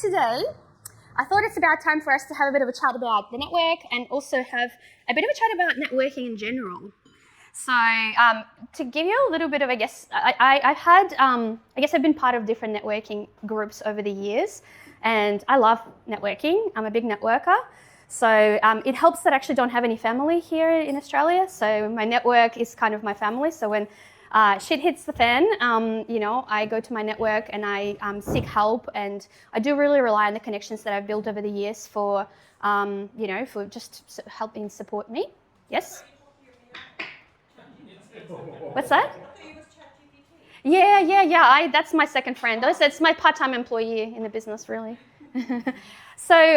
today I thought it's about time for us to have a bit of a chat about the network and also have a bit of a chat about networking in general. So to give you a little bit of, I've been part of different networking groups over the years, and I love networking. I'm a big networker. So it helps that I actually don't have any family here in Australia. So my network is kind of my family. So when shit hits the fan, I go to my network and I seek help, and I do really rely on the connections that I've built over the years for just helping support me. Yes? What's that? Yeah. That's my second friend. It's my part-time employee in the business, really. So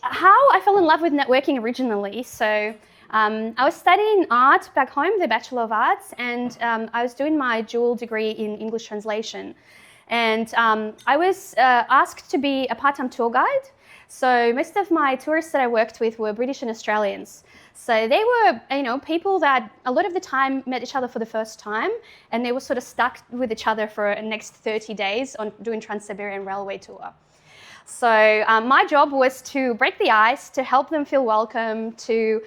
how I fell in love with networking originally. So I was studying art back home, the Bachelor of Arts, and I was doing my dual degree in English translation. And I was asked to be a part-time tour guide. So most of my tourists that I worked with were British and Australians. So they were, people that a lot of the time met each other for the first time, and they were sort of stuck with each other for the next 30 days on doing Trans-Siberian Railway tour. So my job was to break the ice, to help them feel welcome, to,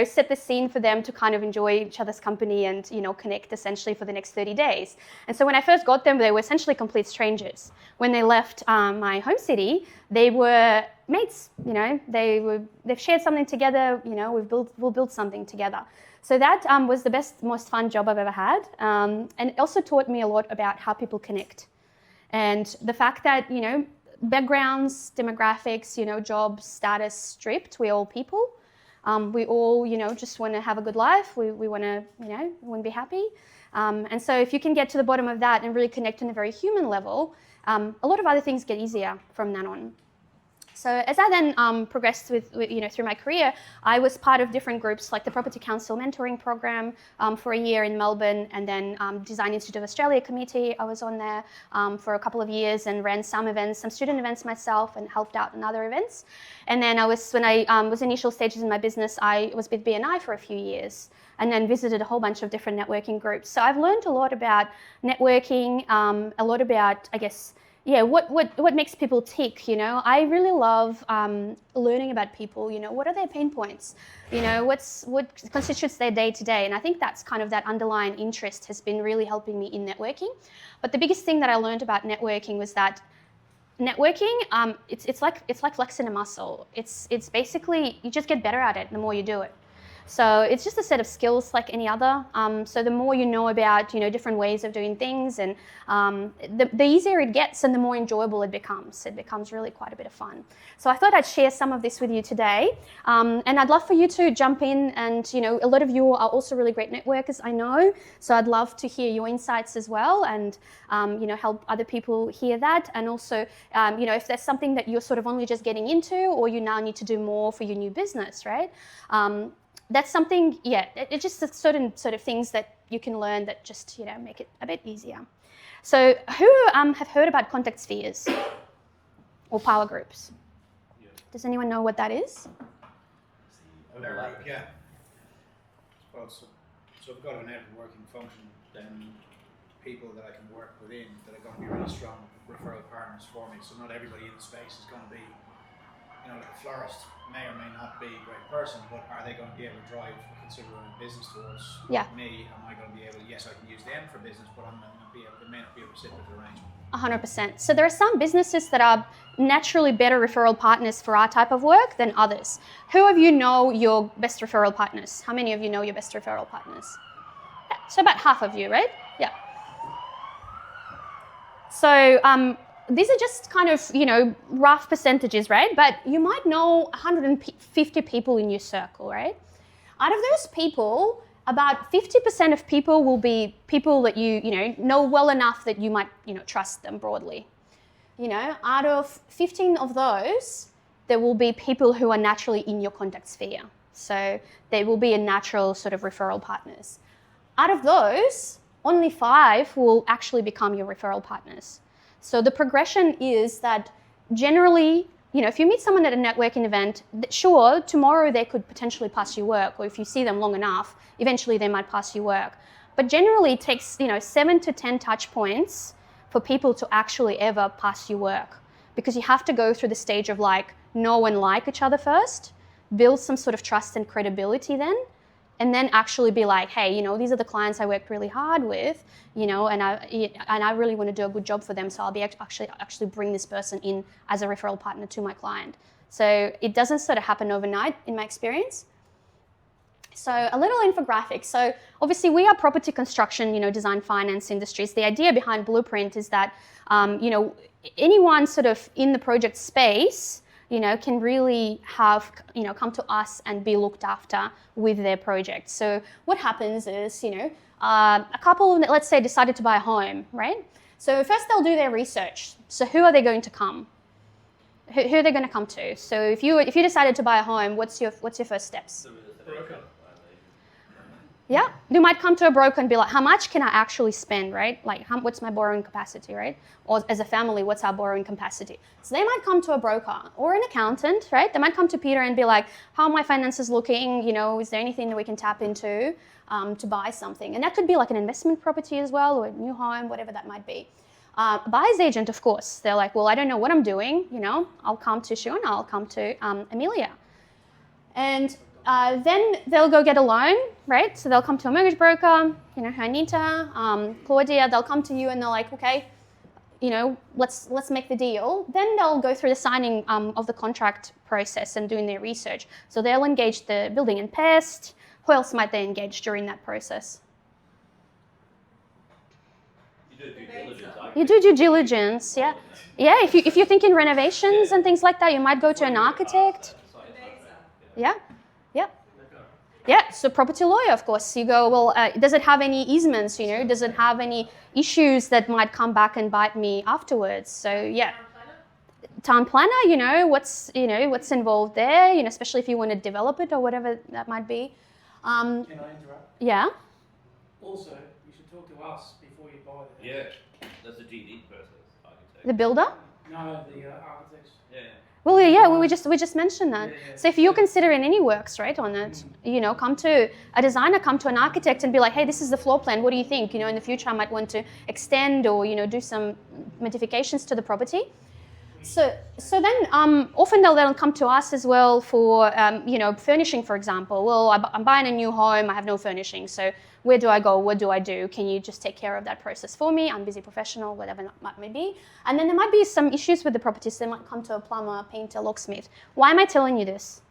set the scene for them to kind of enjoy each other's company and, connect essentially for the next 30 days. And so when I first got them, they were essentially complete strangers. When they left my home city, they were mates, they've shared something together, we'll build something together. So that was the best, most fun job I've ever had. And it also taught me a lot about how people connect. And the fact that, backgrounds, demographics, jobs, status stripped. We're all people. We all, just want to have a good life. We want to, be happy. And so if you can get to the bottom of that and really connect on a very human level, a lot of other things get easier from then on. So as I then progressed through my career, I was part of different groups like the Property Council Mentoring Program for a year in Melbourne, and then Design Institute of Australia Committee. I was on there for a couple of years and ran some events, some student events myself, and helped out in other events. And then when I was initial stages in my business, I was with BNI for a few years, and then visited a whole bunch of different networking groups. So I've learned a lot about networking, a lot about, what makes people tick, I really love learning about people, what are their pain points, what constitutes their day to day. And I think that's kind of that underlying interest has been really helping me in networking. But the biggest thing that I learned about networking was that networking, it's like flexing a muscle. It's basically, you just get better at it the more you do it. So it's just a set of skills like any other. So the more you know about, different ways of doing things, and the easier it gets and the more enjoyable it becomes. It becomes really quite a bit of fun. So I thought I'd share some of this with you today. And I'd love for you to jump in, and, a lot of you are also really great networkers, I know. So I'd love to hear your insights as well, and, help other people hear that. And also, if there's something that you're sort of only just getting into, or you now need to do more for your new business, right? That's something, it's just certain sort of things that you can learn that just, make it a bit easier. So who have heard about contact spheres or power groups? Yeah. Does anyone know what that is? Yeah. Well, so I've got a networking function, then people that I can work within that are going to be really strong referral partners for me. So not everybody in the space is going to be, like a florist may or may not be a great person, but are they going to be able to drive a considerable business towards me? Am I going to be able to, yes, I can use them for business, but it may not be a reciprocal arrangement. 100%. So there are some businesses that are naturally better referral partners for our type of work than others. Who of you know your best referral partners? How many of you know your best referral partners? Yeah, so about half of you, right? Yeah. So these are just kind of, rough percentages, right? But you might know 150 people in your circle, right? Out of those people, about 50% of people will be people that you know well enough that you might, trust them broadly. Out of 15 of those, there will be people who are naturally in your contact sphere. So they will be a natural sort of referral partners. Out of those, only 5 will actually become your referral partners. So the progression is that generally, if you meet someone at a networking event, sure, tomorrow they could potentially pass you work, or if you see them long enough, eventually they might pass you work. But generally it takes, 7 to 10 touch points for people to actually ever pass you work. because you have to go through the stage of like know and like each other first, build some sort of trust and credibility then, and then actually be like, hey, you know, these are the clients I worked really hard with, you know, and I really want to do a good job for them, so I'll be actually bring this person in as a referral partner to my client. So it doesn't sort of happen overnight in my experience. So a little infographic. So obviously we are property construction, you know, design, finance industries. The idea behind Blueprint is that, you know, anyone sort of in the project space, you know, can really have, you know, come to us and be looked after with their project. So what happens is, you know, a couple, let's say, decided to buy a home, right? So first they'll do their research. So who are they going to come? Who are they going to come to? So if you decided to buy a home, what's your first steps? Broker. Yeah, you might come to a broker and be like, how much can I actually spend, right? Like, what's my borrowing capacity, right? Or as a family, what's our borrowing capacity? So they might come to a broker or an accountant, right? They might come to Peter and be like, how are my finances looking? You know, is there anything that we can tap into to buy something? And that could be like an investment property as well, or a new home, whatever that might be. Buyer's agent, of course, they're like, well, I don't know what I'm doing, you know, I'll come to Shiona, I'll come to Amelia. And then they'll go get a loan, right? So they'll come to a mortgage broker, you know, Anita, Claudia, they'll come to you and they're like, okay, you know, let's make the deal. Then they'll go through the signing of the contract process and doing their research. So they'll engage the building and pest. Who else might they engage during that process? You do due diligence. You do due diligence, yeah. Yeah, if you're thinking renovations and things like that, you might go to an architect. Yeah. Yeah, so property lawyer, of course. You go, well, does it have any easements, you know? Does it have any issues that might come back and bite me afterwards? So, yeah. Town planner, you know, what's involved there, you know, especially if you want to develop it or whatever that might be. Can I interrupt? Yeah. Also, you should talk to us before you buy the Yeah, that's a GD process, architect. The builder? No, the architects. Yeah. Well, yeah, we just mentioned that. Yeah. So if you're considering any works, right, on it, you know, come to a designer, come to an architect and be like, hey, this is the floor plan. What do you think? You know, in the future, I might want to extend or, you know, do some modifications to the property. So then often they'll come to us as well for, you know, furnishing, for example. Well, I'm buying a new home. I have no furnishing. So where do I go? What do I do? Can you just take care of that process for me? I'm busy professional, whatever that might be. And then there might be some issues with the property. So they might come to a plumber, painter, locksmith. Why am I telling you this?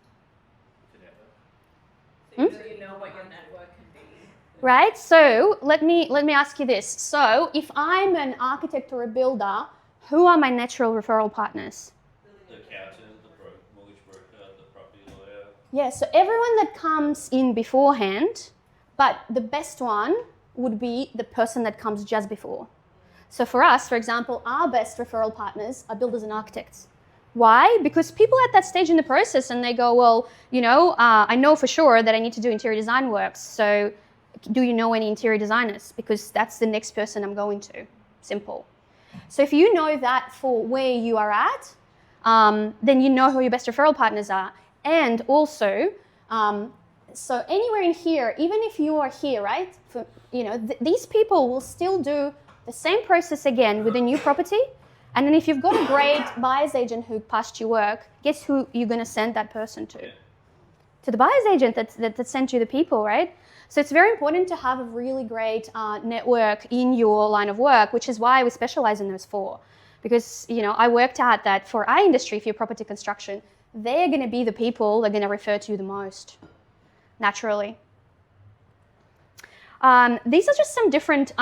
So you know what your network can be. Right? So let me ask you this. So if I'm an architect or a builder, who are my natural referral partners? The accountant, the mortgage broker, the property lawyer. Yeah, so everyone that comes in beforehand, but the best one would be the person that comes just before. So for us, for example, our best referral partners are builders and architects. Why? Because people at that stage in the process and they go, well, you know, I know for sure that I need to do interior design works. So do you know any interior designers? Because that's the next person I'm going to. Simple. So if you know that for where you are at, then you know who your best referral partners are. And also, so anywhere in here, even if you are here, right, for, you know, these people will still do the same process again with a new property. And then if you've got a great buyer's agent who passed your work, guess who you're going to send that person to? To the buyer's agent that sent you the people, right? So it's very important to have a really great network in your line of work, which is why we specialize in those four. Because, you know, I worked out that for our industry, if you're property construction, they're going to be the people that are going to refer to you the most, naturally. These are just some different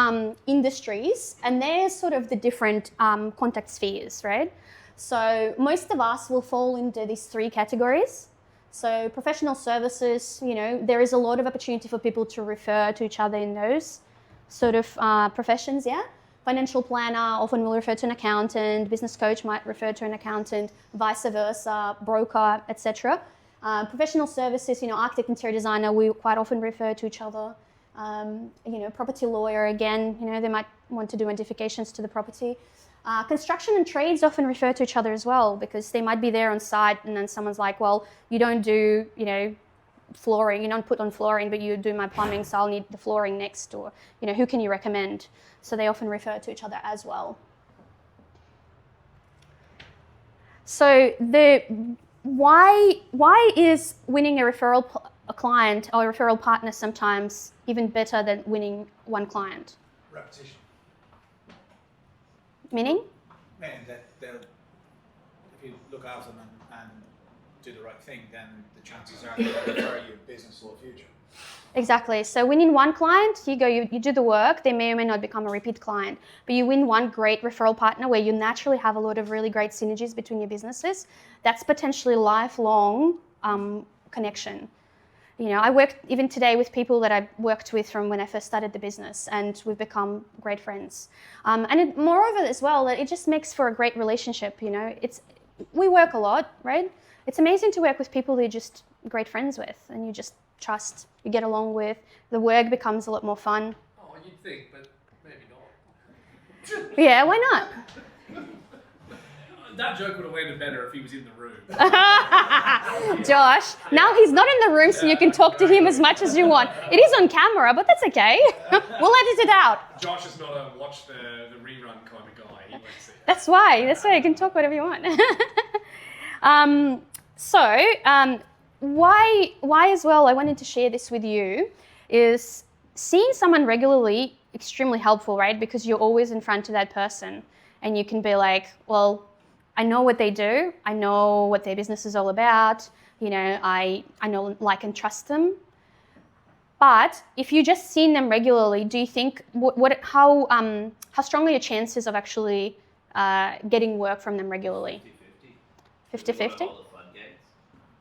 industries, and they're sort of the different contact spheres, right? So most of us will fall into these three categories. So professional services, you know, there is a lot of opportunity for people to refer to each other in those sort of professions, yeah? Financial planner often will refer to an accountant, business coach might refer to an accountant, vice versa, broker, etc. Professional services, you know, architect, interior designer, we quite often refer to each other. You know, property lawyer, again, you know, they might want to do modifications to the property. Construction and trades often refer to each other as well because they might be there on site and then someone's like, well, you don't do, you know, flooring, you don't put on flooring, but you do my plumbing, so I'll need the flooring next, or, you know, who can you recommend? So they often refer to each other as well. So why is winning a client or a referral partner sometimes even better than winning one client? Repetition. Meaning? And that if you look after them and do the right thing, then the chances are they'll refer you business for the future. Exactly. So winning one client, you do the work, they may or may not become a repeat client, but you win one great referral partner where you naturally have a lot of really great synergies between your businesses. That's potentially lifelong connection. I work even today with people that I worked with from when I first started the business, and we've become great friends. Moreover as well, it just makes for a great relationship. We work a lot, right? It's amazing to work with people that you're just great friends with, and you just trust, you get along with. The work becomes a lot more fun. Oh, you'd think, but maybe not. Yeah, why not? That joke would have landed better if he was in the room. Josh, now he's not in the room, so you can talk to him as much as you want. It is on camera, but that's okay. We'll edit it out. Josh is not a watch the rerun kind of guy. He won't see it. That's why you can talk whatever you want. Why as well, I wanted to share this with you, is seeing someone regularly extremely helpful, right? Because you're always in front of that person and you can be like, well, I know what they do. I know what their business is all about. I know, like, and trust them. But if you just seen them regularly, do you think how strong are your chances of actually getting work from them regularly? 50-50? All the fun games,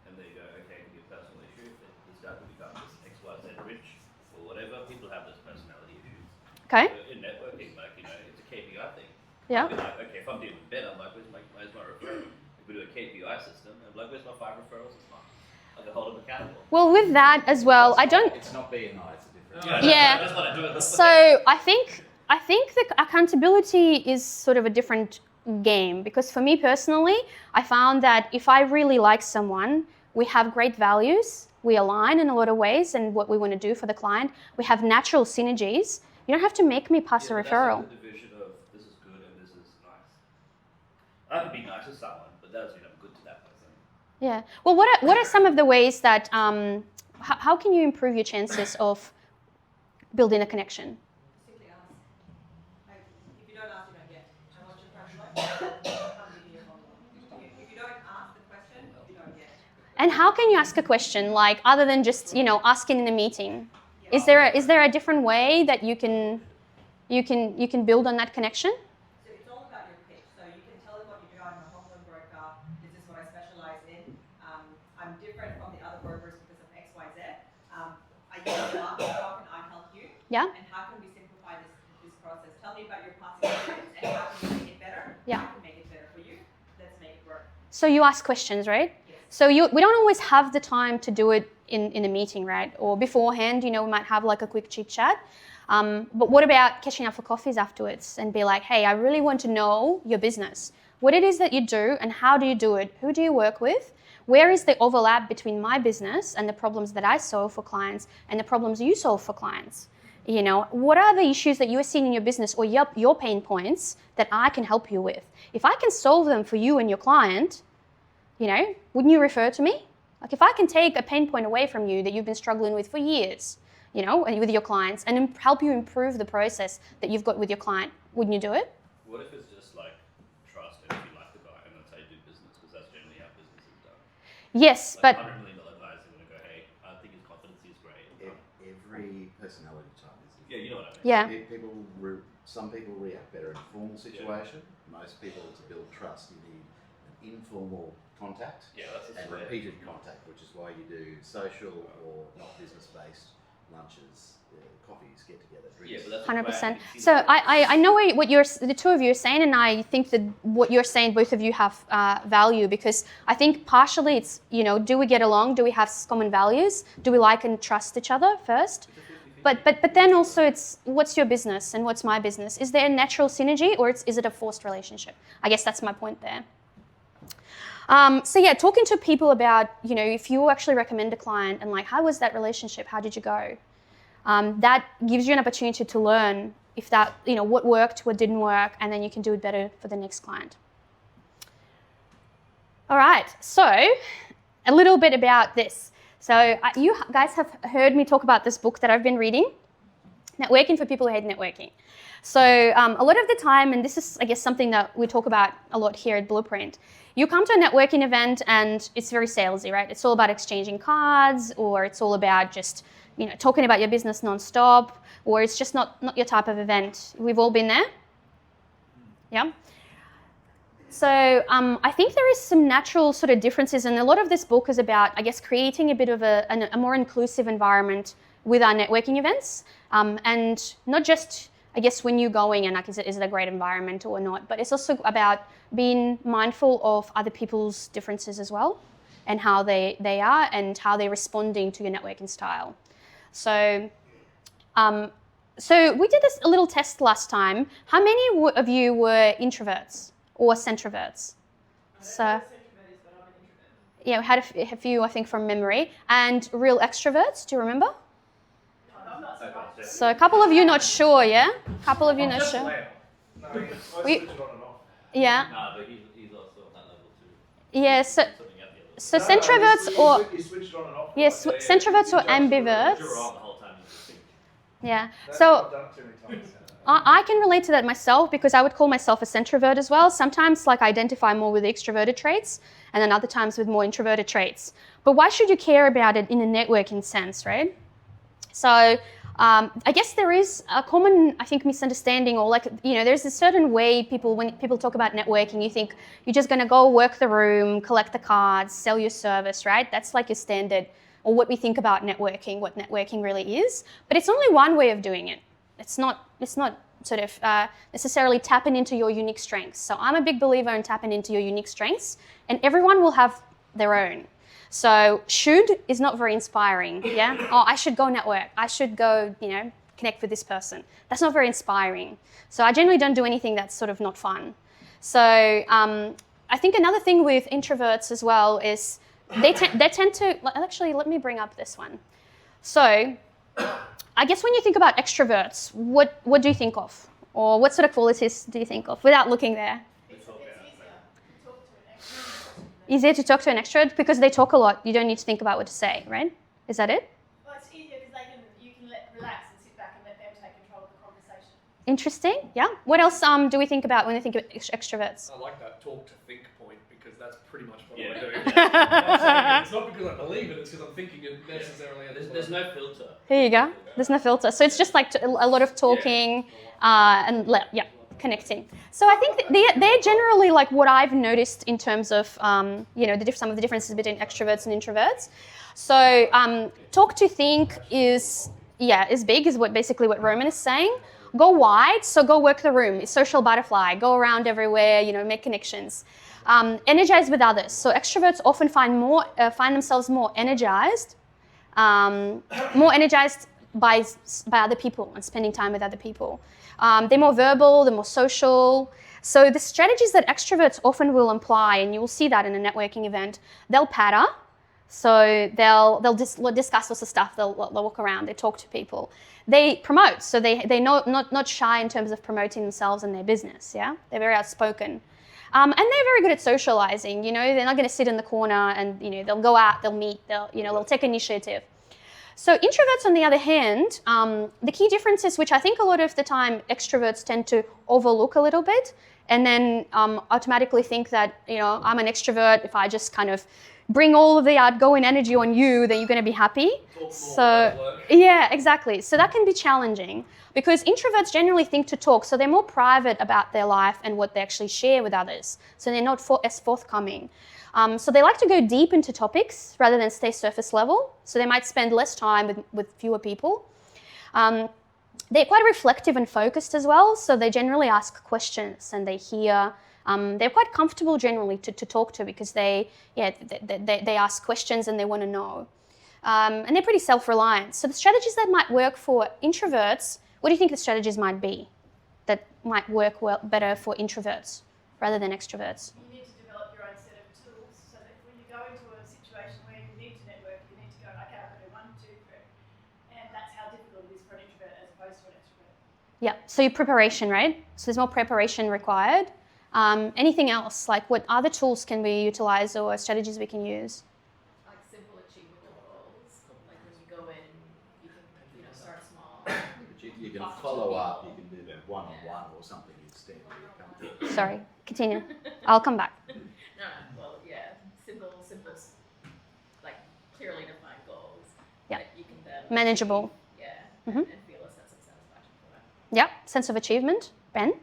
and they go, okay, it can be a personal issue. They start to become this XYZ rich or whatever. People have those personality issues. Okay. So in networking, it's a KPI thing. Yeah. I'll be like, okay, if I'm doing better, I'm like, where's my referral? If we do a KPI system, I'm like, where's my 5 referrals this month? I can hold them accountable. Well, with that as well, I don't. It's not B and I, it's a different. Yeah. That's what I do. So I think the accountability is sort of a different game, because for me personally, I found that if I really like someone, we have great values, we align in a lot of ways and what we want to do for the client, we have natural synergies. You don't have to make me pass a referral. That's like the division of this is good and this is nice. I could be nice to someone, but that doesn't mean I'm good to that person. Yeah. Well, what are some of the ways that how can you improve your chances of building a connection? Simply ask. Like, if you don't ask, you don't get. And what's your question like? If you don't ask the question, you don't get. And how can you ask a question, like, other than just asking in a meeting? Is there a different way that you can build on that connection? So it's all about your pitch. So you can tell them what you do. I'm a home loan broker. This is what I specialize in. I'm different from the other brokers because of X, Y, Z. I use the market. How can I help you? Yeah. And how can we simplify this process? Tell me about your past experience and how can we make it better? Yeah. I can make it better for you. Let's make it work. So you ask questions, right? Yes. So we don't always have the time to do it in a meeting, right? Or beforehand, we might have like a quick chit chat. But what about catching up for coffees afterwards and be like, hey, I really want to know your business, what it is that you do and how do you do it? Who do you work with? Where is the overlap between my business and the problems that I solve for clients and the problems you solve for clients? What are the issues that you are seeing in your business or your pain points that I can help you with? If I can solve them for you and your client, wouldn't you refer to me? Like, if I can take a pain point away from you that you've been struggling with for years, and with your clients, and help you improve the process that you've got with your client, wouldn't you do it? What if it's just like trust and if you like the guy and that's how you do business, because that's generally how business is done. Yes, Like but $100 million guys are going to go, hey, I think his competency is great. Every personality type is different. Yeah, you know what I mean. yeah, Some people react better in a formal situation. Most people, to build trust, you need an informal contact Yeah, that's and repeated contact, which is why you do social or not business-based lunches, coffees, get-together, drinks. Yeah, but that's 100%. So I know what the two of you are saying, and I think that what you're saying, both of you have value, because I think partially it's, do we get along? Do we have common values? Do we like and trust each other first? But then also it's what's your business and what's my business? Is there a natural synergy or is it a forced relationship? I guess that's my point there. Talking to people about, if you actually recommend a client and like, how was that relationship? How did you go? That gives you an opportunity to learn if that, what worked, what didn't work, and then you can do it better for the next client. All right, so a little bit about this. So you guys have heard me talk about this book that I've been reading, Networking for People Who Hate Networking. So a lot of the time, and this is, I guess, something that we talk about a lot here at Blueprint, you come to a networking event and it's very salesy, right? It's all about exchanging cards, or it's all about just, talking about your business nonstop, or it's just not your type of event. We've all been there? Yeah? So I think there is some natural sort of differences, and a lot of this book is about, I guess, creating a bit of a more inclusive environment with our networking events, and not just, I guess, when you're going and like, is it a great environment or not, but it's also about being mindful of other people's differences as well, and how they are and how they're responding to your networking style. So we did a little test last time. How many of you were introverts or centroverts? So yeah, we had a few, I think, from memory. And real extroverts, do you remember? So a couple of you not sure, yeah? A couple of you not sure. No, I switch it on and off. Yeah. No, but he's also on that level too. Yeah, so centroverts or You switch it on and off. yes, centroverts or ambiverts. You're on the whole time. Yeah. That's So what I've done too many times. I can relate to that myself, because I would call myself a centrovert as well. Sometimes I identify more with the extroverted traits, and then other times with more introverted traits. But why should you care about it in a networking sense, right? So I guess there is a common, I think, misunderstanding, or there's a certain way when people talk about networking, you think you're just going to go work the room, collect the cards, sell your service, right? That's like your standard, or what we think about networking, what networking really is. But it's only one way of doing it. It's not sort of necessarily tapping into your unique strengths. So I'm a big believer in tapping into your unique strengths, and everyone will have their own. So should is not very inspiring, yeah? Oh, I should go network. I should go, connect with this person. That's not very inspiring. So I generally don't do anything that's sort of not fun. So I think another thing with introverts as well is they tend to, actually, let me bring up this one. So I guess when you think about extroverts, what do you think of? Or what sort of qualities do you think of without looking there? Easier to talk to an extrovert because they talk a lot. You don't need to think about what to say, right? Is that it? Well, it's easier because you can relax and sit back and let them take control of the conversation. Interesting. Yeah. What else do we think about when we think of extroverts? I like that talk to think point, because that's pretty much what Yeah. I'm doing. I'm saying it's not because I believe it, it's because I'm thinking it necessarily. There's no filter. Here you go. There's no filter. So it's just like a lot of talking and connecting. So I think they're generally like what I've noticed in terms of some of the differences between extroverts and introverts. So talk to think is big, is basically what Roman is saying. Go wide, so go work the room. Social butterfly, go around everywhere, make connections. Energize with others. So extroverts often find themselves more energized by other people and spending time with other people. They're more verbal, they're more social. So the strategies that extroverts often will employ, and you will see that in a networking event, they'll patter. So they'll discuss lots of stuff, they'll walk around, they talk to people. They promote, so they're not shy in terms of promoting themselves and their business, yeah? They're very outspoken. And they're very good at socializing, they're not gonna sit in the corner and, they'll go out, they'll meet, they'll take initiative. So introverts, on the other hand, the key difference is, which I think a lot of the time extroverts tend to overlook a little bit, and then automatically think that, I'm an extrovert, if I just kind of bring all of the outgoing energy on you, then you're going to be happy. Yeah, exactly. So that can be challenging, because introverts generally think to talk, so they're more private about their life and what they actually share with others. So they're not as forthcoming. So they like to go deep into topics rather than stay surface level. So they might spend less time with fewer people. They're quite reflective and focused as well. So they generally ask questions and they hear. They're quite comfortable generally to talk to, because they ask questions and they want to know. And they're pretty self-reliant. So the strategies that might work for introverts, what do you think the strategies might be that might work better for introverts rather than extroverts? You need to develop your own set of tools so that when you go into a situation where you need to network, you need to go, okay, I'm going to do 1, 2, 3. And that's how difficult it is for an introvert as opposed to an extrovert. Yeah, so your preparation, right? So there's more preparation required. Anything else? Like what other tools can we utilize or strategies we can use? Like simple achievable goals. Like when you go in, you can start small. But you can follow up, you can do that one-on-one or something instead where you come to. Sorry, continue. I'll come back. No, well, yeah, simple, like clearly defined goals. Yeah. That you can then Manageable. achieve, yeah, Mhm. and feel a sense of satisfaction for it. Yep, sense of achievement. Ben?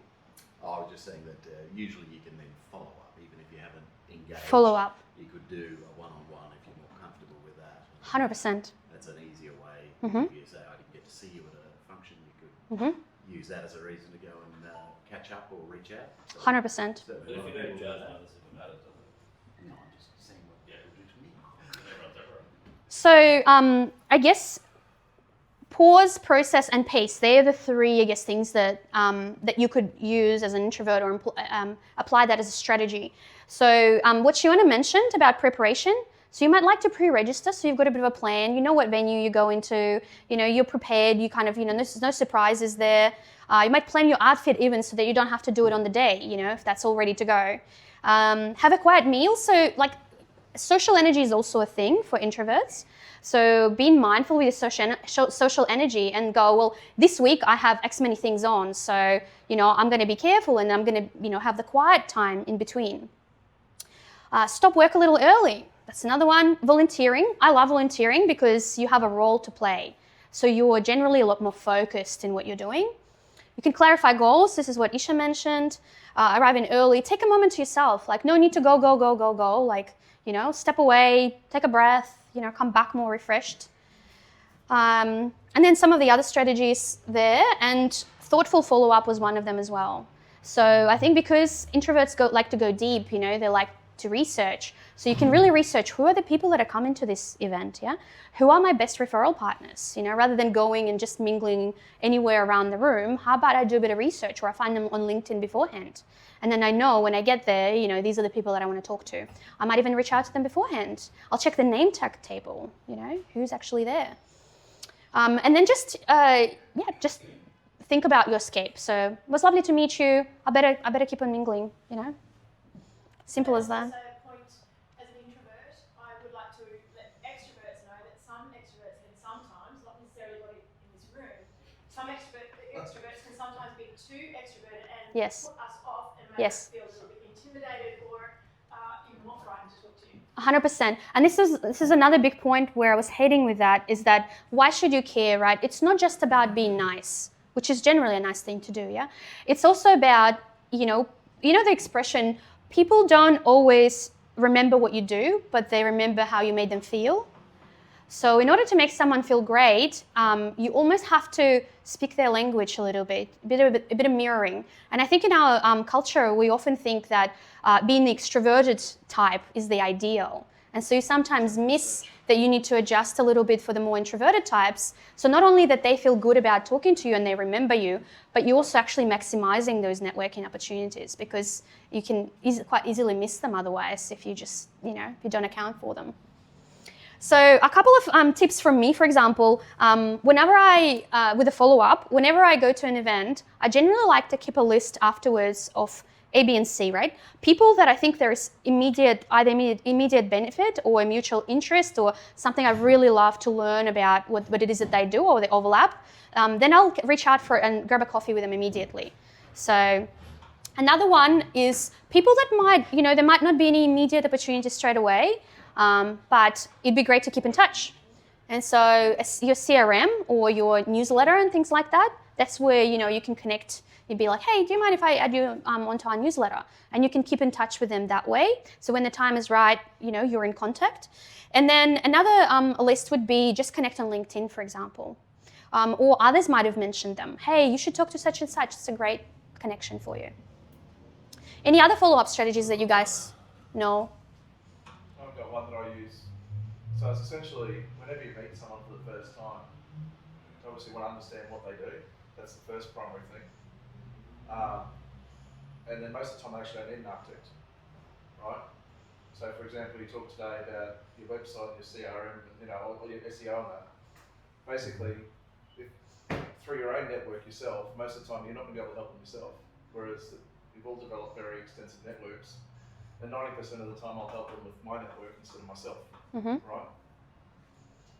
I was just saying that usually you can then follow up, even if you haven't engaged. Follow up. You could do a one-on-one if you're more comfortable with that. 100%. That's an easier way. Mhm. If you say, I didn't get to see you at a function, you could Mhm. use that as a reason to go and catch up or reach out. So 100%. But if you don't judge others, it matters, doesn't it? No, I'm just saying what Yeah. people do to me. So I guess pause, process, and pace. They're the three, I guess, things that that you could use as an introvert or apply that as a strategy. So what Shiona mentioned about preparation. So you might like to pre-register, so you've got a bit of a plan. You know what venue you go into. You know you're prepared. You kind of there's no surprises there. You might plan your outfit even so that you don't have to do it on the day. If that's all ready to go. Have a quiet meal. So like social energy is also a thing for introverts. So being mindful with your social energy and go, well, this week I have X many things on, so I'm going to be careful and I'm going to have the quiet time in between. Stop work a little early. That's another one. Volunteering. I love volunteering because you have a role to play. So you're generally a lot more focused in what you're doing. You can clarify goals. This is what Isha mentioned. Arrive in early. Take a moment to yourself. Like no need to go. Like, step away, take a breath, come back more refreshed. And then some of the other strategies there, and thoughtful follow-up was one of them as well. So I think because introverts like to go deep, they like to research. So you can really research who are the people that are coming to this event, yeah? Who are my best referral partners? Rather than going and just mingling anywhere around the room, how about I do a bit of research or I find them on LinkedIn beforehand? And then I know when I get there, these are the people that I want to talk to. I might even reach out to them beforehand. I'll check the name tag table, who's actually there. And then just think about your escape. So it was lovely to meet you. I better keep on mingling, Simple as that. As a point, as an introvert, I would like to let extroverts know that some extroverts can sometimes, not necessarily everybody in this room, some extroverts can sometimes be too extroverted and Yes. put us off and make Yes. us feel a little bit intimidated or even not frightened to talk to you. 100%. And this is another big point where I was heading with that, is that why should you care, right? It's not just about being nice, which is generally a nice thing to do, yeah? It's also about, the expression, people don't always remember what you do, but they remember how you made them feel. So in order to make someone feel great, you almost have to speak their language a little bit, a bit of mirroring. And I think in our culture, we often think that being the extroverted type is the ideal. And so you sometimes miss that you need to adjust a little bit for the more introverted types. So not only that they feel good about talking to you and they remember you, but you're also actually maximizing those networking opportunities because you can quite easily miss them otherwise if you just, if you don't account for them. So a couple of tips from me, for example, whenever with a follow-up, whenever I go to an event, I generally like to keep a list afterwards of A, B, and C, right? People that I think there is either immediate benefit or a mutual interest or something I really love to learn about what it is that they do or they overlap, then I'll reach out and grab a coffee with them immediately. So another one is people that there might not be any immediate opportunities straight away, but it'd be great to keep in touch. And so your CRM or your newsletter and things like that, that's where, you can connect. You'd be like, hey, do you mind if I add you onto our newsletter? And you can keep in touch with them that way. So when the time is right, you're in contact. And then another list would be just connect on LinkedIn, for example. Or others might have mentioned them. Hey, you should talk to such and such. It's a great connection for you. Any other follow-up strategies that you guys know? I've got one that I use. So it's essentially whenever you meet someone for the first time, you obviously want to understand what they do. That's the first primary thing. And then most of the time they actually don't need an architect, right? So for example, you talk today about your website, your CRM, or your SEO and that. Basically, through your own network yourself, most of the time you're not going to be able to help them yourself. Whereas we've all developed very extensive networks, and 90% of the time I'll help them with my network instead of myself, right?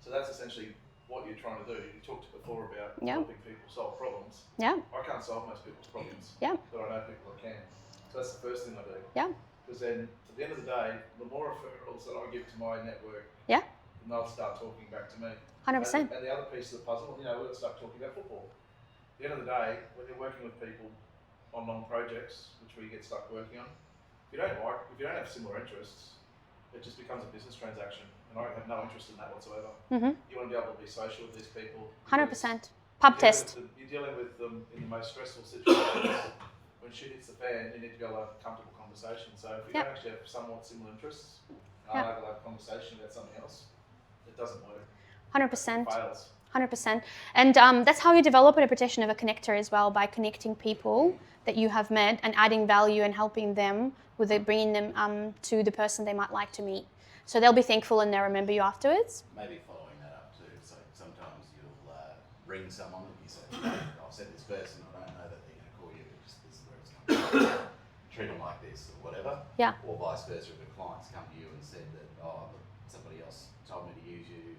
So that's essentially what you're trying to do. You talked before about helping people solve problems. Yeah. I can't solve most people's problems, Yeah. but I know people that can. So that's the first thing I do. Yeah. Because then, at the end of the day, the more referrals that I give to my network, Yeah. then they'll start talking back to me. 100%. And the other piece of the puzzle, we'll start talking about football. At the end of the day, when you're working with people on long projects, which we get stuck working on, if you don't have similar interests, it just becomes a business transaction. And I have no interest in that whatsoever. You want to be able to be social with these people. 100%. Pub test. You're dealing with them in the most stressful situations. When shit hits the fan, you need to be able to have a comfortable conversation. So if you don't actually have somewhat similar interests, I'll have a conversation about something else. It doesn't work. 100%. It fails. 100%. And that's how you develop a reputation of a connector as well, by connecting people that you have met and adding value and helping them with it, bringing them to the person they might like to meet. So they'll be thankful and they'll remember you afterwards. Maybe following that up too. So sometimes you'll ring someone and you say, I've sent this person, I don't know that they're going to call you, but just this is where it's coming from. Treat them like this or whatever. Yeah. Or vice versa, if a client's come to you and said that, somebody else told me to use you,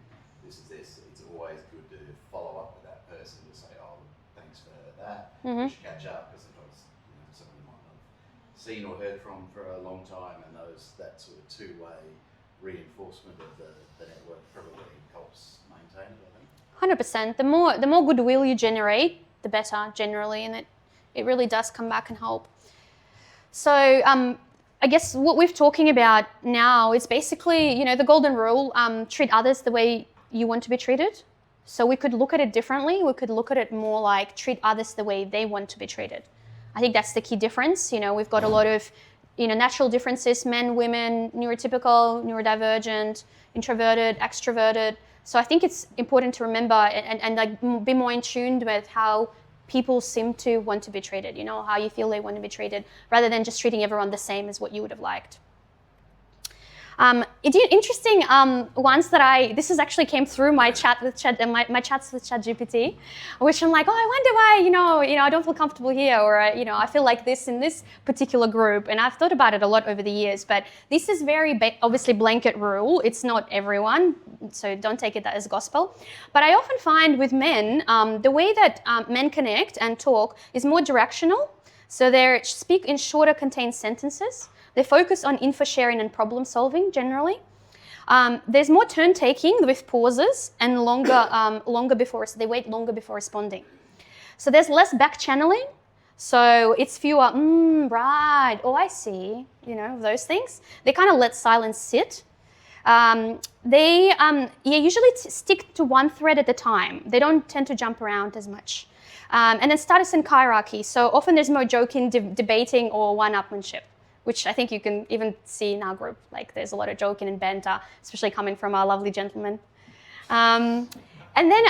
this is this. It's always good to follow up with that person to say, thanks for that. We should catch up, because sometimes somebody might not have seen or heard from for a long time, and that sort of two-way reinforcement of the network probably helps maintain it, I think. 100%. The more goodwill you generate, the better generally, and it really does come back and help. So I guess what we're talking about now is basically, the golden rule, treat others the way you want to be treated. So we could look at it differently. We could look at it more like treat others the way they want to be treated. I think that's the key difference. We've got a lot of natural differences, men, women, neurotypical, neurodivergent, introverted, extroverted. So I think it's important to remember and like be more in tune with how people seem to want to be treated, how you feel they want to be treated, rather than just treating everyone the same as what you would have liked. Interesting ones that this is actually came through my chats with ChatGPT, which I'm like, I wonder why, I don't feel comfortable here, or, I feel like this in this particular group. And I've thought about it a lot over the years, but this is very obviously blanket rule. It's not everyone, so don't take it as gospel. But I often find with men, the way that men connect and talk is more directional. So they speak in shorter, contained sentences. They focus on info sharing and problem solving generally. There's more turn taking with pauses and they wait longer before responding. So there's less back channeling. So it's fewer, right, I see, those things. They kind of let silence sit. They usually stick to one thread at a time. They don't tend to jump around as much. And then status and hierarchy. So often there's more joking, debating, or one-upmanship, which I think you can even see in our group. Like there's a lot of joking and banter, especially coming from our lovely gentlemen. And then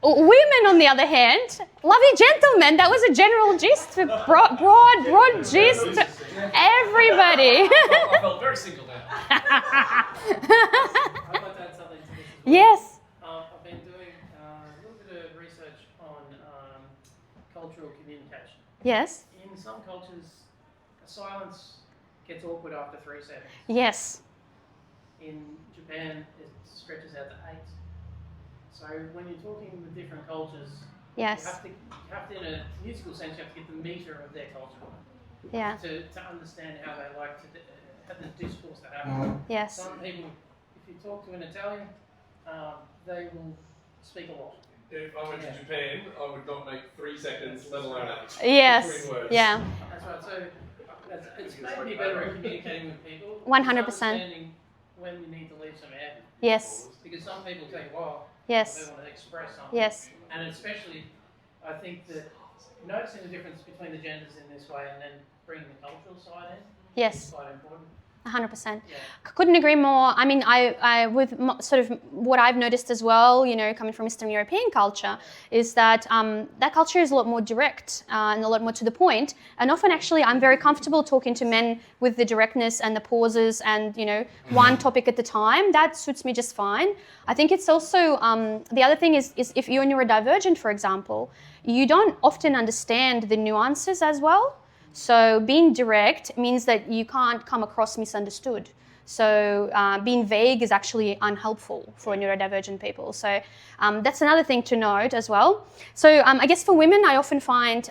women, on the other hand, lovely gentlemen, that was a general gist, broad gist to everybody. I felt very singled out. I'd like to add something to this as well. Yes. I've been doing a little bit of research on cultural communication. Yes. In some cultures, silence gets awkward after 3 seconds. Yes. In Japan, it stretches out to 8. So when you're talking with different cultures, Yes. you have to, in a musical sense, you have to get the meter of their culture Yeah. to understand how they like to have the discourse that happens. Yes. Some people, if you talk to an Italian, they will speak a lot. If I went to Japan, I would not make 3 seconds, let alone 8. Yes. Between words. Yeah. That's right. So it's maybe better at communicating with people. 100%. Understanding when you need to leave some air. Yes. Because some people take a while. Yes. They want to express something. Yes. And especially, I think that noticing the difference between the genders in this way and then bringing the cultural side in Yes. is quite important. 100%. Yeah. Couldn't agree more. I mean, I with sort of what I've noticed as well, coming from Eastern European culture, is that that culture is a lot more direct and a lot more to the point. And often, actually, I'm very comfortable talking to men with the directness and the pauses and, one topic at a time. That suits me just fine. I think it's also, the other thing is if you're neurodivergent, for example, you don't often understand the nuances as well. So being direct means that you can't come across misunderstood. So being vague is actually unhelpful for neurodivergent people. So that's another thing to note as well. So I guess for women, I often find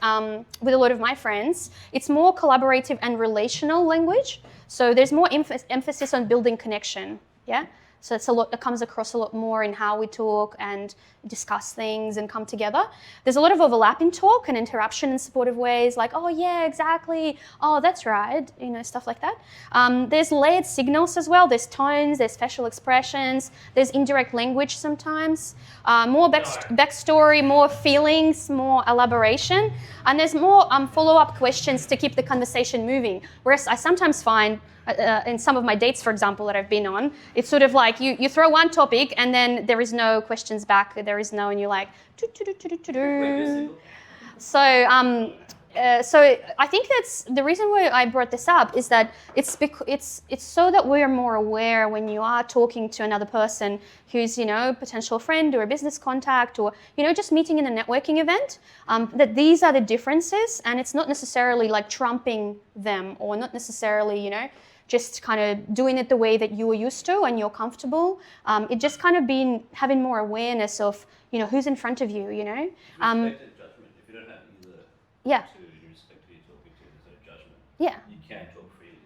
with a lot of my friends, it's more collaborative and relational language. So there's more emphasis on building connection. Yeah. So it's a lot that comes across a lot more in how we talk and discuss things and come together. There's a lot of overlap in talk and interruption in supportive ways, like, oh yeah, exactly, oh that's right, you know, stuff like that. There's layered signals as well. There's tones, there's facial expressions, there's indirect language sometimes, more backstory, more feelings, more elaboration, and there's more follow-up questions to keep the conversation moving. Whereas I sometimes find in some of my dates, for example, that I've been on, it's sort of like you throw one topic and then there is no questions back, there is no, and you're like, so I think that's the reason why I brought this up is that it's so that we're more aware when you are talking to another person who's, you know, potential friend or a business contact or, you know, just meeting in a networking event, that these are the differences, and it's not necessarily like trumping them or not necessarily, you know, just kind of doing it the way that you are used to and you're comfortable. It just kind of been having more awareness of, you know, who's in front of you, you know. Respect and judgment. If you don't have either Yeah. two in respect to who you're talking to, there's no judgment. Yeah. You can talk freely.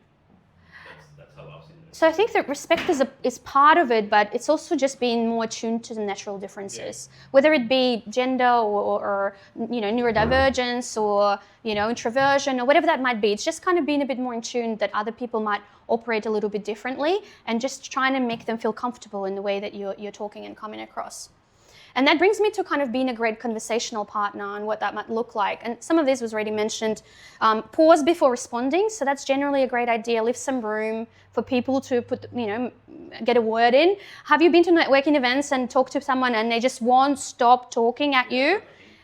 That's how I've seen it. So I think that respect is part of it, but it's also just being more attuned to the natural differences, whether it be gender or you know, neurodivergence or, you know, introversion or whatever that might be. It's just kind of being a bit more in tune that other people might operate a little bit differently and just trying to make them feel comfortable in the way that you're talking and coming across. And that brings me to kind of being a great conversational partner and what that might look like. And some of this was already mentioned. Pause before responding. So that's generally a great idea. Leave some room for people to put, you know, get a word in. Have you been to networking events and talked to someone and they just won't stop talking at you?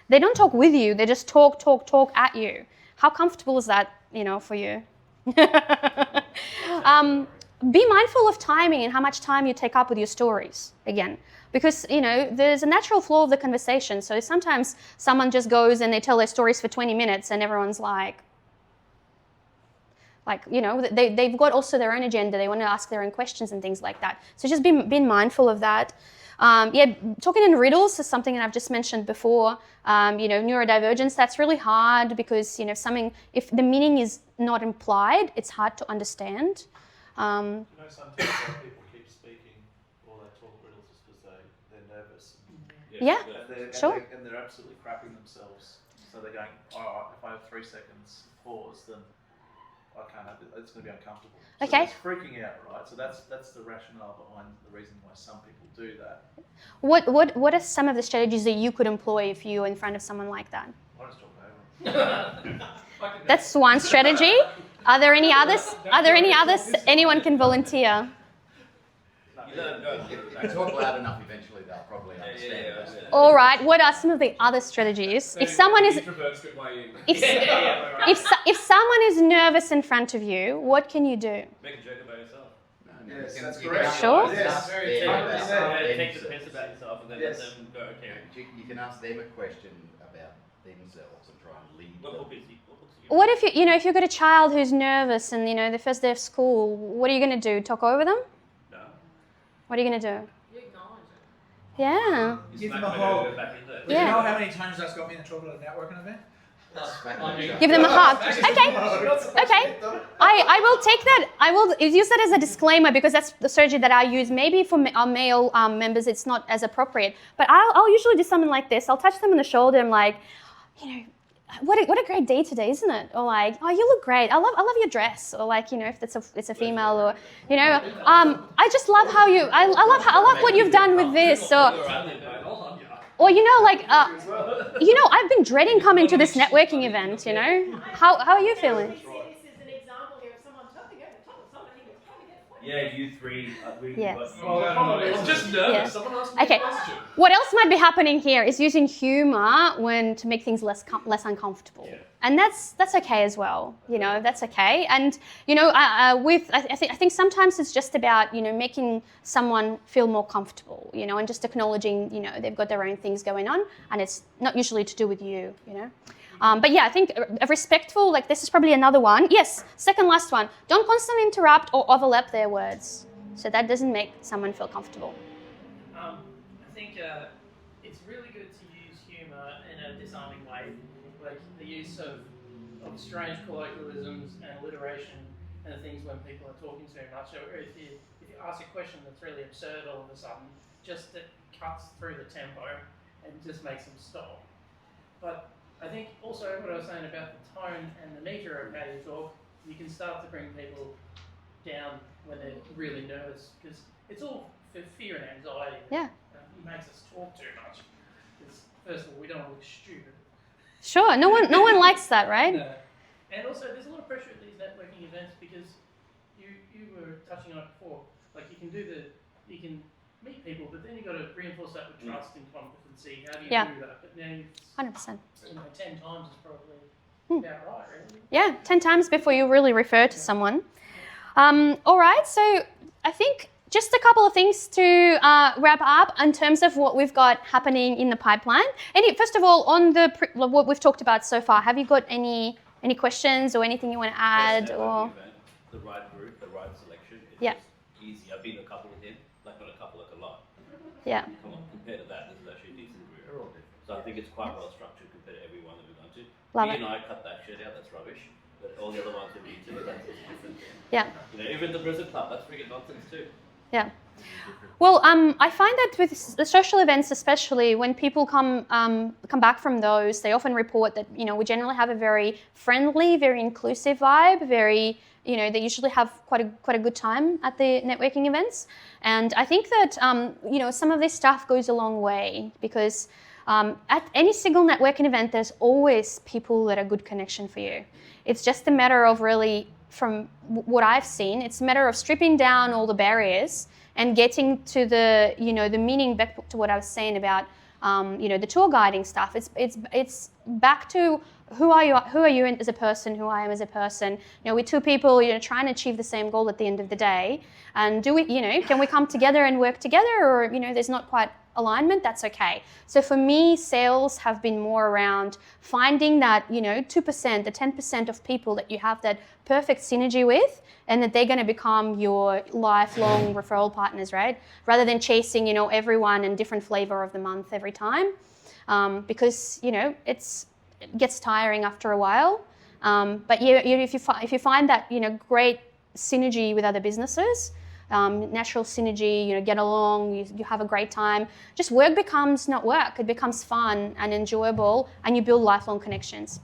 They don't talk with you. They just talk at you. How comfortable is that, you know, for you? Be mindful of timing and how much time you take up with your stories, again. Because, you know, there's a natural flow of the conversation. So sometimes someone just goes and they tell their stories for 20 minutes and everyone's like, you know, they've got also their own agenda. They want to ask their own questions and things like that. So just being mindful of that. Yeah, talking in riddles is something that I've just mentioned before. You know, neurodivergence, that's really hard because, you know, if the meaning is not implied, it's hard to understand. You know, sometimes people keep speaking or they talk riddles just because they're nervous. Yeah, sure. And they're absolutely crapping themselves. So they're going, oh, if I have 3 seconds pause, then I can't have it. It's going to be uncomfortable. Okay. So it's freaking out, right? So that's the rationale behind the reason why some people do that. What are some of the strategies that you could employ if you're in front of someone like that? I just talk over them. That's one strategy. Are there any others? Anyone can volunteer. If you talk loud enough, eventually they'll probably understand. All right. What are some of the other strategies? If someone is, if someone is nervous in front of you, what can you do? Make a joke about yourself. Yes, that's correct. Sure. Yes, very true. Take the piss about yourself and then let them go, okay. You can ask them a question about themselves and try and lead them. What if if you've got a child who's nervous and, you know, the first day of school, what are you going to do? Talk over them? No. What are you going to do? You acknowledge it. Yeah. Give them a hug. Yeah. You know how many times that's got me in trouble at a networking event? Give them a hug. Okay. I will take that. I will use that as a disclaimer because that's the strategy that I use. Maybe for our male members, it's not as appropriate. But I'll usually do something like this. I'll touch them on the shoulder. I'm like, you know, what a great day today, isn't it? Or like, oh, you look great. I love your dress. Or like, you know, if it's a female, or, you know, I just love how you. I love what you've done with this. Or you know, like, you know, I've been dreading coming to this networking event. You know, how are you feeling? This is an example here of someone talking over the top of somebody who's trying to get a point. Yeah, you three. Yes. I'm just nervous. Yeah. Someone asked me Okay. a question. What else might be happening here is using humor to make things less uncomfortable. Yeah. And that's okay as well, you know, that's okay. And, you know, I think sometimes it's just about, you know, making someone feel more comfortable, you know, and just acknowledging, you know, they've got their own things going on and it's not usually to do with you, you know. But yeah, I think a respectful, like this is probably another one. Yes, second last one. Don't constantly interrupt or overlap their words. So that doesn't make someone feel comfortable. I think it's really good to use humour in a disarming way, like the use of strange colloquialisms and alliteration and things when people are talking too much. Or if you ask a question that's really absurd all of a sudden, just it cuts through the tempo and just makes them stop. But I think also what I was saying about the tone and the meter of how you talk, you can start to bring people down when they're really nervous, because it's all for fear and anxiety. Yeah. It makes us talk too much. Because first of all, we don't want to look stupid. Sure, no one likes that, right? No. And also, there's a lot of pressure at these networking events because you were touching on it before. Like you can meet people, but then you've got to reinforce that with trust and competency. How do you do that? But now 100%. 10 times is probably about right, really. Yeah, 10 times before you really refer to someone. All right, so I think just a couple of things to wrap up in terms of what we've got happening in the pipeline. First of all, on what we've talked about so far, have you got any questions or anything you want to add? Or the right group, the right selection. It's yeah. just easy. I've been a couple with him, like not a couple, like a lot. Yeah. Come on, compared to that, this is actually a decent group. They're all different. So I think it's quite well structured compared to everyone that we've gone to. Love Me it. and I cut that shit out, that's rubbish. But all the other ones that we do, that's a different thing. Yeah. You know, even the prison club, that's freaking nonsense too. Yeah. Well, I find that with the social events, especially when people come back from those, they often report that we generally have a very friendly, very inclusive vibe. They usually have quite a good time at the networking events, and I think that some of this stuff goes a long way because at any single networking event, there's always people that are good connection for you. It's just a matter of really, from what I've seen, it's a matter of stripping down all the barriers and getting to the meaning back to what I was saying about the tour guiding stuff. It's back to who are you as a person, who I am as a person. We're two people trying to achieve the same goal at the end of the day. And can we come together and work together, or there's not quite alignment? That's okay. So for me, sales have been more around finding that 2%, the 10% of people that you have that perfect synergy with, and that they're going to become your lifelong referral partners, right? Rather than chasing everyone and different flavor of the month every time, because it gets tiring after a while. But if you find that great synergy with other businesses, natural synergy, get along, you have a great time, just work becomes not work. It becomes fun and enjoyable, and you build lifelong connections.